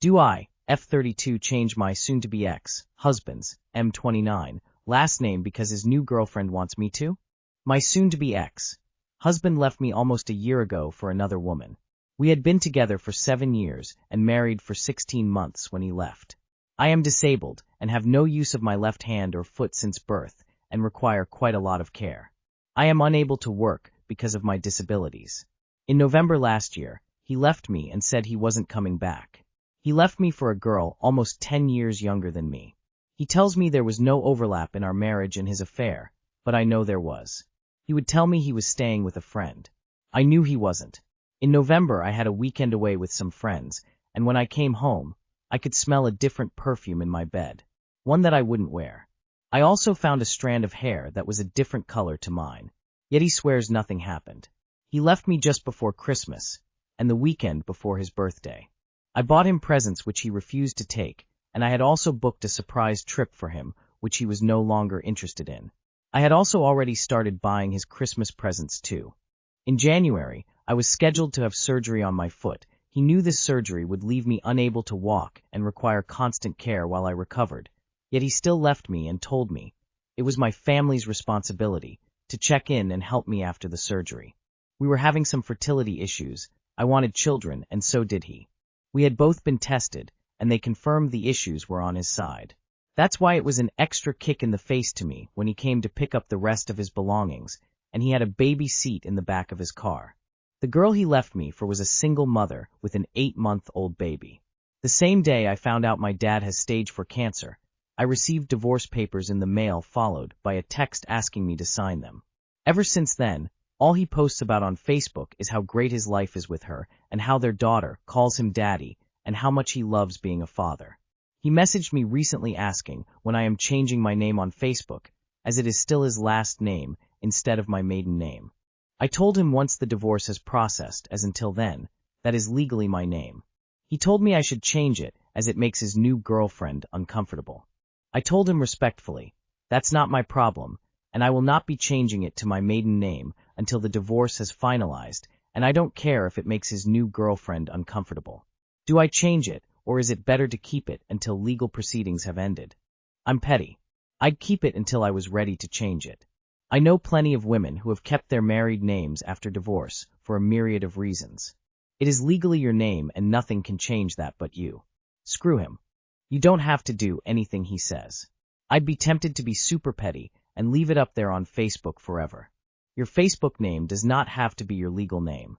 Do I, F32, change my soon-to-be ex-husband's, M29, last name because his new girlfriend wants me to? My soon-to-be ex-husband left me almost a year ago for another woman. We had been together for 7 years and married for 16 months when he left. I am disabled and have no use of my left hand or foot since birth and require quite a lot of care. I am unable to work because of my disabilities. In November last year, he left me and said he wasn't coming back. He left me for a girl almost 10 years younger than me. He tells me there was no overlap in our marriage and his affair, but I know there was. He would tell me he was staying with a friend. I knew he wasn't. In November, I had a weekend away with some friends, and when I came home, I could smell a different perfume in my bed, one that I wouldn't wear. I also found a strand of hair that was a different color to mine, yet he swears nothing happened. He left me just before Christmas, and the weekend before his birthday. I bought him presents which he refused to take, and I had also booked a surprise trip for him, which he was no longer interested in. I had also already started buying his Christmas presents too. In January, I was scheduled to have surgery on my foot. He knew this surgery would leave me unable to walk and require constant care while I recovered, yet he still left me and told me it was my family's responsibility to check in and help me after the surgery. We were having some fertility issues. I wanted children, and so did he. We had both been tested, and they confirmed the issues were on his side. That's why it was an extra kick in the face to me when he came to pick up the rest of his belongings, and he had a baby seat in the back of his car. The girl he left me for was a single mother with an 8-month-old baby. The same day I found out my dad has stage 4 cancer, I received divorce papers in the mail followed by a text asking me to sign them. Ever since then, all he posts about on Facebook is how great his life is with her and how their daughter calls him daddy and how much he loves being a father. He messaged me recently asking when I am changing my name on Facebook, as it is still his last name instead of my maiden name. I told him once the divorce has processed, as until then, that is legally my name. He told me I should change it as it makes his new girlfriend uncomfortable. I told him respectfully, that's not my problem, and I will not be changing it to my maiden name until the divorce has finalized, and I don't care if it makes his new girlfriend uncomfortable. Do I change it, or is it better to keep it until legal proceedings have ended? I'm petty. I'd keep it until I was ready to change it. I know plenty of women who have kept their married names after divorce for a myriad of reasons. It is legally your name and nothing can change that but you. Screw him. You don't have to do anything he says. I'd be tempted to be super petty and leave it up there on Facebook forever. Your Facebook name does not have to be your legal name.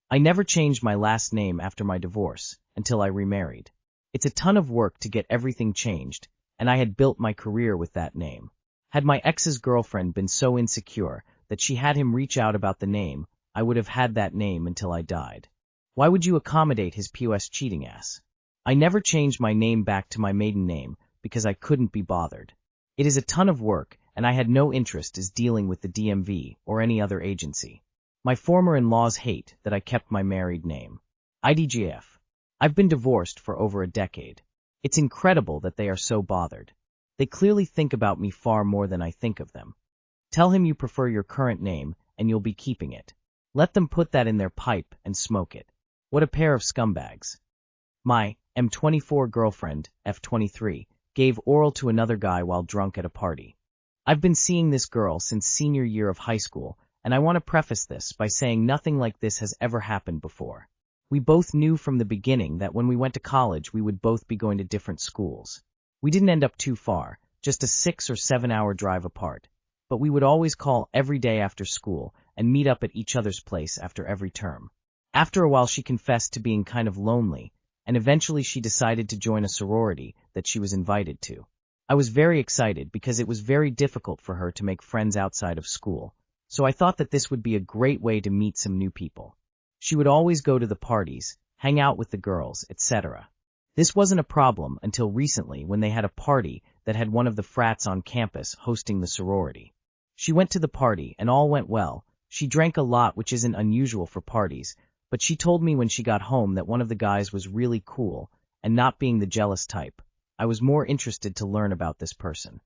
I never changed my last name after my divorce until I remarried. It's a ton of work to get everything changed, and I had built my career with that name. Had my ex's girlfriend been so insecure that she had him reach out about the name, I would have had that name until I died. Why would you accommodate his POS cheating ass? I never changed my name back to my maiden name because I couldn't be bothered. It is a ton of work, and I had no interest in dealing with the DMV or any other agency. My former in-laws hate that I kept my married name. IDGF. I've been divorced for over a decade. It's incredible that they are so bothered. They clearly think about me far more than I think of them. Tell him you prefer your current name, and you'll be keeping it. Let them put that in their pipe and smoke it. What a pair of scumbags. My M24 girlfriend, F23, gave oral to another guy while drunk at a party. I've been seeing this girl since senior year of high school, and I want to preface this by saying nothing like this has ever happened before. We both knew from the beginning that when we went to college we would both be going to different schools. We didn't end up too far, just a 6 or 7 hour drive apart, but we would always call every day after school and meet up at each other's place after every term. After a while she confessed to being kind of lonely, and eventually she decided to join a sorority that she was invited to. I was very excited because it was very difficult for her to make friends outside of school, so I thought that this would be a great way to meet some new people. She would always go to the parties, hang out with the girls, etc. This wasn't a problem until recently when they had a party that had one of the frats on campus hosting the sorority. She went to the party and all went well. She drank a lot, which isn't unusual for parties, but she told me when she got home that one of the guys was really cool, and not being the jealous type, I was more interested to learn about this person.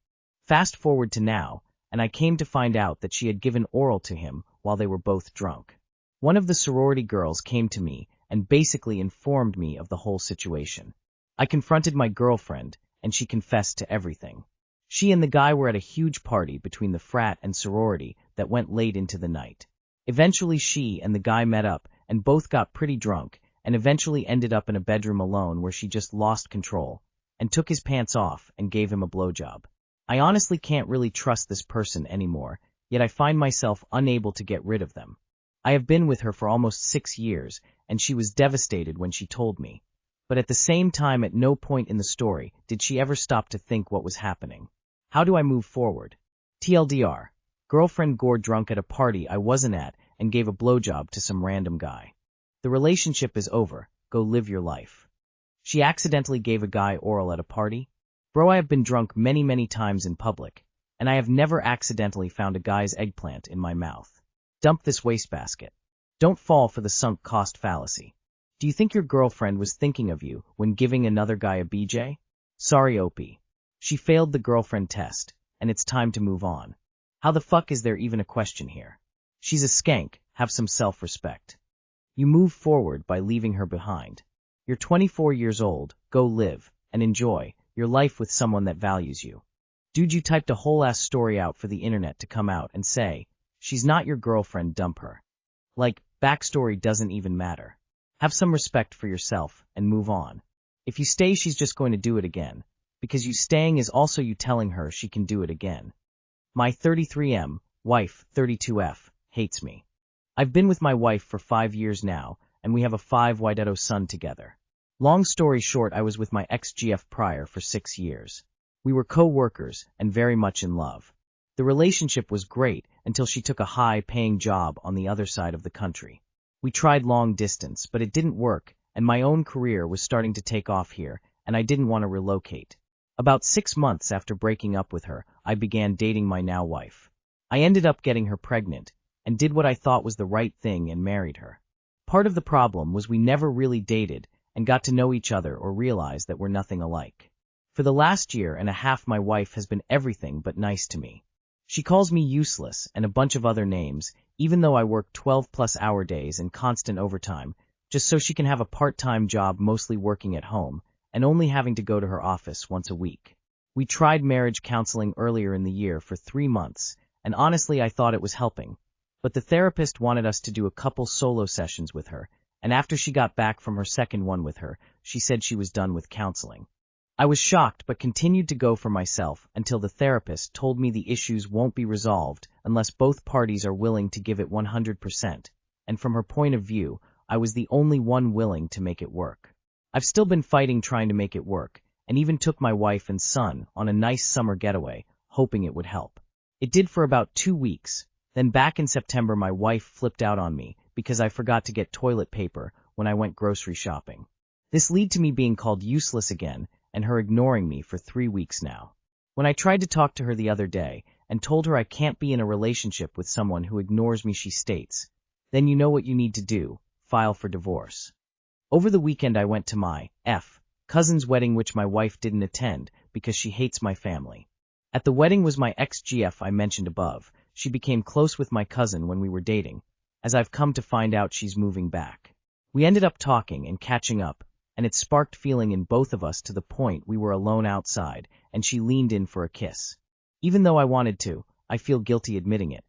Fast forward to now, and I came to find out that she had given oral to him while they were both drunk. One of the sorority girls came to me and basically informed me of the whole situation. I confronted my girlfriend, and she confessed to everything. She and the guy were at a huge party between the frat and sorority that went late into the night. Eventually she and the guy met up and both got pretty drunk and eventually ended up in a bedroom alone where she just lost control and took his pants off and gave him a blowjob. I honestly can't really trust this person anymore, yet I find myself unable to get rid of them. I have been with her for almost 6 years, and she was devastated when she told me. But at the same time, at no point in the story did she ever stop to think what was happening. How do I move forward? TLDR. Girlfriend gore drunk at a party I wasn't at and gave a blowjob to some random guy. The relationship is over. Go live your life. She accidentally gave a guy oral at a party? Bro, I have been drunk many times in public, and I have never accidentally found a guy's eggplant in my mouth. Dump this wastebasket. Don't fall for the sunk cost fallacy. Do you think your girlfriend was thinking of you when giving another guy a BJ? Sorry, Opie. She failed the girlfriend test, and it's time to move on. How the fuck is there even a question here? She's a skank, have some self-respect. You move forward by leaving her behind. You're 24 years old, go live, and enjoy your life with someone that values you. Dude, you typed a whole-ass story out for the internet to come out and say, she's not your girlfriend, dump her. Like, backstory doesn't even matter. Have some respect for yourself and move on. If you stay, she's just going to do it again, because you staying is also you telling her she can do it again. My 33M, wife, 32F, hates me. I've been with my wife for 5 years now, and we have a 5 son together. Long story short, I was with my ex-GF prior for 6 years. We were co-workers and very much in love. The relationship was great until she took a high-paying job on the other side of the country. We tried long distance, but it didn't work, and my own career was starting to take off here, and I didn't want to relocate. About 6 months after breaking up with her, I began dating my now wife. I ended up getting her pregnant, and did what I thought was the right thing and married her. Part of the problem was we never really dated and got to know each other or realized that we're nothing alike. For the last year and a half, my wife has been everything but nice to me. She calls me useless and a bunch of other names, even though I work 12-plus-hour days and constant overtime, just so she can have a part-time job, mostly working at home, and only having to go to her office once a week. We tried marriage counseling earlier in the year for 3 months, and honestly I thought it was helping. But the therapist wanted us to do a couple solo sessions with her, and after she got back from her second one with her, she said she was done with counseling. I was shocked but continued to go for myself until the therapist told me the issues won't be resolved unless both parties are willing to give it 100%, and from her point of view, I was the only one willing to make it work. I've still been fighting trying to make it work, and even took my wife and son on a nice summer getaway, hoping it would help. It did for about 2 weeks. Then back in September, my wife flipped out on me because I forgot to get toilet paper when I went grocery shopping. This led to me being called useless again and her ignoring me for 3 weeks now. When I tried to talk to her the other day and told her I can't be in a relationship with someone who ignores me, she states, "Then you know what you need to do, file for divorce." Over the weekend I went to my cousin's wedding, which my wife didn't attend because she hates my family. At the wedding was my ex-GF I mentioned above. She became close with my cousin when we were dating, as I've come to find out she's moving back. We ended up talking and catching up, and it sparked feeling in both of us to the point we were alone outside, and she leaned in for a kiss. Even though I wanted to, I feel guilty admitting it.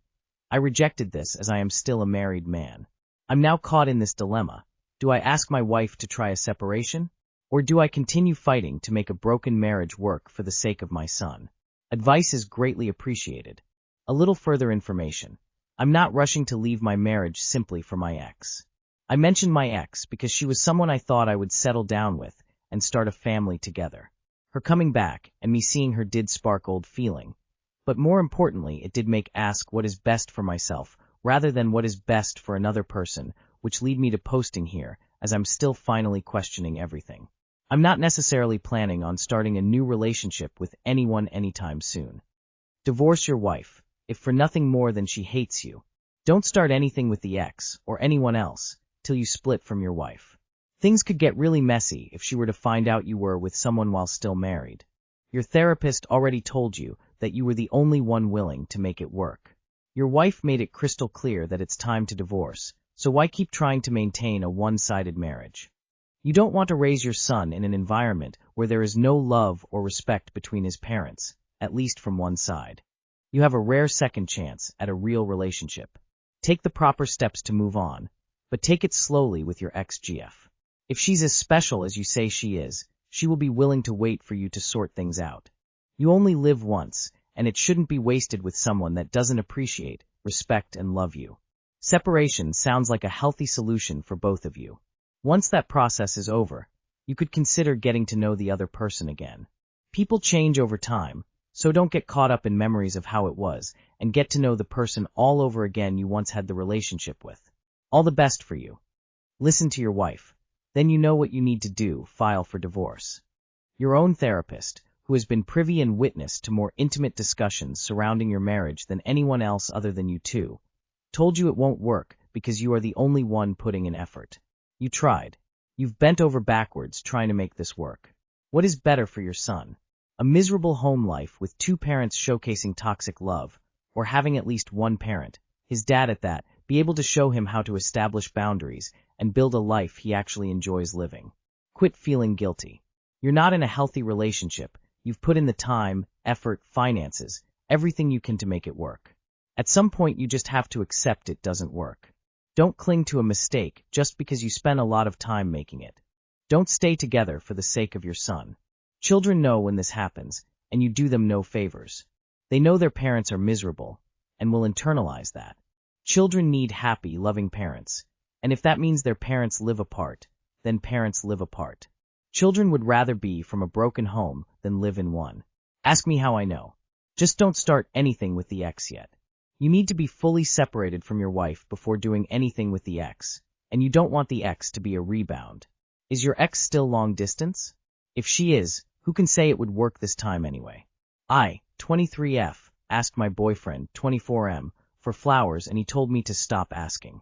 I rejected this as I am still a married man. I'm now caught in this dilemma. Do I ask my wife to try a separation? Or do I continue fighting to make a broken marriage work for the sake of my son? Advice is greatly appreciated. A little further information. I'm not rushing to leave my marriage simply for my ex. I mentioned my ex because she was someone I thought I would settle down with and start a family together. Her coming back and me seeing her did spark old feeling. But more importantly, it did make ask what is best for myself rather than what is best for another person, which lead me to posting here as I'm still finally questioning everything. I'm not necessarily planning on starting a new relationship with anyone anytime soon. Divorce your wife, if for nothing more than she hates you. Don't start anything with the ex or anyone else till you split from your wife. Things could get really messy if she were to find out you were with someone while still married. Your therapist already told you that you were the only one willing to make it work. Your wife made it crystal clear that it's time to divorce, so why keep trying to maintain a one-sided marriage? You don't want to raise your son in an environment where there is no love or respect between his parents, at least from one side. You have a rare second chance at a real relationship. Take the proper steps to move on, but take it slowly with your ex-GF. If she's as special as you say she is, she will be willing to wait for you to sort things out. You only live once, and it shouldn't be wasted with someone that doesn't appreciate, respect, and love you. Separation sounds like a healthy solution for both of you. Once that process is over, you could consider getting to know the other person again. People change over time, so don't get caught up in memories of how it was, and get to know the person all over again you once had the relationship with. All the best for you. Listen to your wife. Then you know what you need to do, file for divorce. Your own therapist, who has been privy and witness to more intimate discussions surrounding your marriage than anyone else other than you two, told you it won't work because you are the only one putting in effort. You tried. You've bent over backwards trying to make this work. What is better for your son? A miserable home life with two parents showcasing toxic love, or having at least one parent, his dad at that, be able to show him how to establish boundaries and build a life he actually enjoys living. Quit feeling guilty. You're not in a healthy relationship. You've put in the time, effort, finances, everything you can to make it work. At some point you just have to accept it doesn't work. Don't cling to a mistake just because you spent a lot of time making it. Don't stay together for the sake of your son. Children know when this happens, and you do them no favors. They know their parents are miserable, and will internalize that. Children need happy, loving parents, and if that means their parents live apart, then parents live apart. Children would rather be from a broken home than live in one. Ask me how I know. Just don't start anything with the ex yet. You need to be fully separated from your wife before doing anything with the ex, and you don't want the ex to be a rebound. Is your ex still long distance? If she is, who can say it would work this time anyway? I, 23F, asked my boyfriend, 24M, for flowers and he told me to stop asking.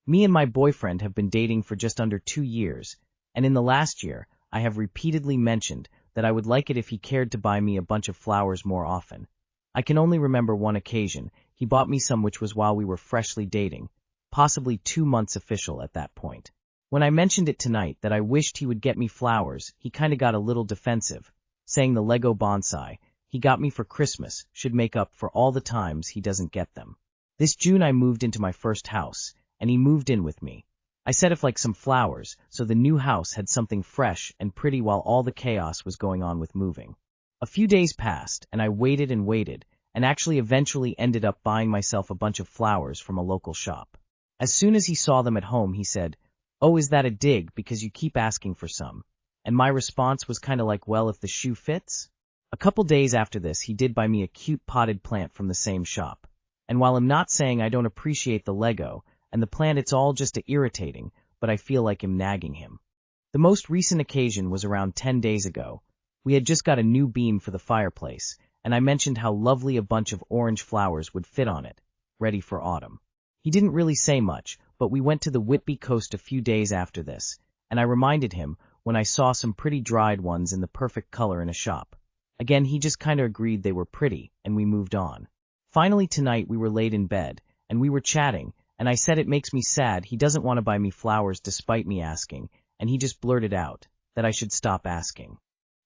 Me and my boyfriend have been dating for just under 2 years, and in the last year, I have repeatedly mentioned that I would like it if he cared to buy me a bunch of flowers more often. I can only remember one occasion. He bought me some which was while we were freshly dating, possibly 2 months official at that point. When I mentioned it tonight that I wished he would get me flowers, he kinda got a little defensive, saying the Lego bonsai he got me for Christmas should make up for all the times he doesn't get them. This June I moved into my first house, and he moved in with me. I said if like some flowers, so the new house had something fresh and pretty while all the chaos was going on with moving. A few days passed, and I waited, and actually eventually ended up buying myself a bunch of flowers from a local shop. As soon as he saw them at home, he said, "Oh, is that a dig because you keep asking for some?" And my response was kinda like, well, if the shoe fits? A couple days after this, he did buy me a cute potted plant from the same shop. And while I'm not saying I don't appreciate the Lego and the plant, it's all just irritating, but I feel like I'm nagging him. The most recent occasion was around 10 days ago. We had just got a new beam for the fireplace, and I mentioned how lovely a bunch of orange flowers would fit on it, ready for autumn. He didn't really say much, but we went to the Whitby coast a few days after this, and I reminded him when I saw some pretty dried ones in the perfect color in a shop. Again, he just kinda agreed they were pretty, and we moved on. Finally tonight we were laid in bed, and we were chatting, and I said it makes me sad he doesn't want to buy me flowers despite me asking, and he just blurted out that I should stop asking.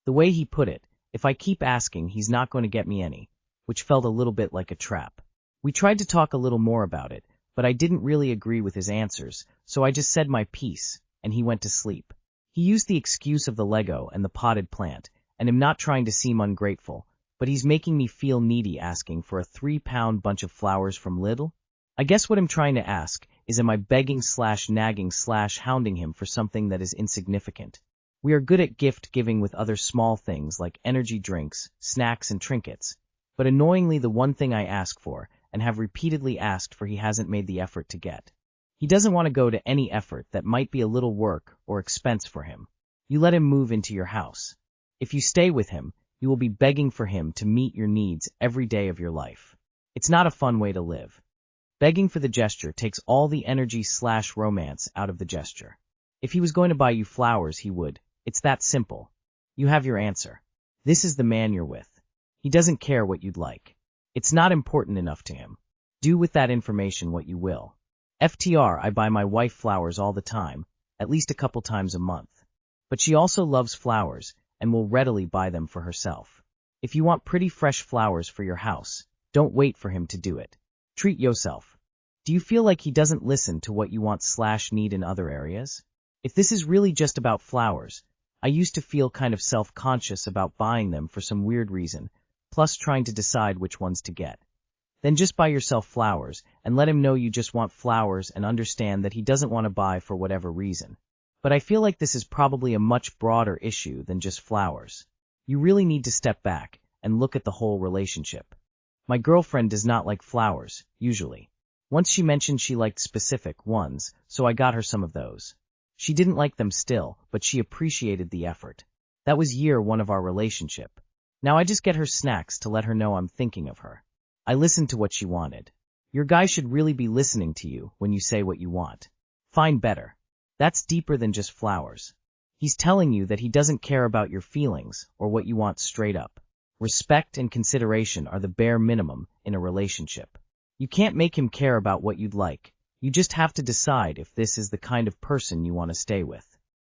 The way he put it, if I keep asking he's not going to get me any, which felt a little bit like a trap. We tried to talk a little more about it, but I didn't really agree with his answers, so I just said my piece, and he went to sleep. He used the excuse of the Lego and the potted plant, and I'm not trying to seem ungrateful, but he's making me feel needy asking for a 3-pound bunch of flowers from Lidl. I guess what I'm trying to ask is, am I begging/nagging/hounding him for something that is insignificant? We are good at gift giving with other small things like energy drinks, snacks, and trinkets, but annoyingly the one thing I ask for and have repeatedly asked for he hasn't made the effort to get. He doesn't want to go to any effort that might be a little work or expense for him. You let him move into your house. If you stay with him, you will be begging for him to meet your needs every day of your life. It's not a fun way to live. Begging for the gesture takes all the energy/romance out of the gesture. If he was going to buy you flowers, he would. It's that simple. You have your answer. This is the man you're with. He doesn't care what you'd like. It's not important enough to him. Do with that information what you will. FTR, I buy my wife flowers all the time, at least a couple times a month. But she also loves flowers and will readily buy them for herself. If you want pretty fresh flowers for your house, don't wait for him to do it. Treat yourself. Do you feel like he doesn't listen to what you want/need in other areas? If this is really just about flowers, I used to feel kind of self-conscious about buying them for some weird reason, plus trying to decide which ones to get. Then just buy yourself flowers and let him know you just want flowers and understand that he doesn't want to buy for whatever reason. But I feel like this is probably a much broader issue than just flowers. You really need to step back and look at the whole relationship. My girlfriend does not like flowers, usually. Once she mentioned she liked specific ones, so I got her some of those. She didn't like them still, but she appreciated the effort. That was year one of our relationship. Now I just get her snacks to let her know I'm thinking of her. I listened to what she wanted. Your guy should really be listening to you when you say what you want. Find better. That's deeper than just flowers. He's telling you that he doesn't care about your feelings or what you want straight up. Respect and consideration are the bare minimum in a relationship. You can't make him care about what you'd like. You just have to decide if this is the kind of person you want to stay with.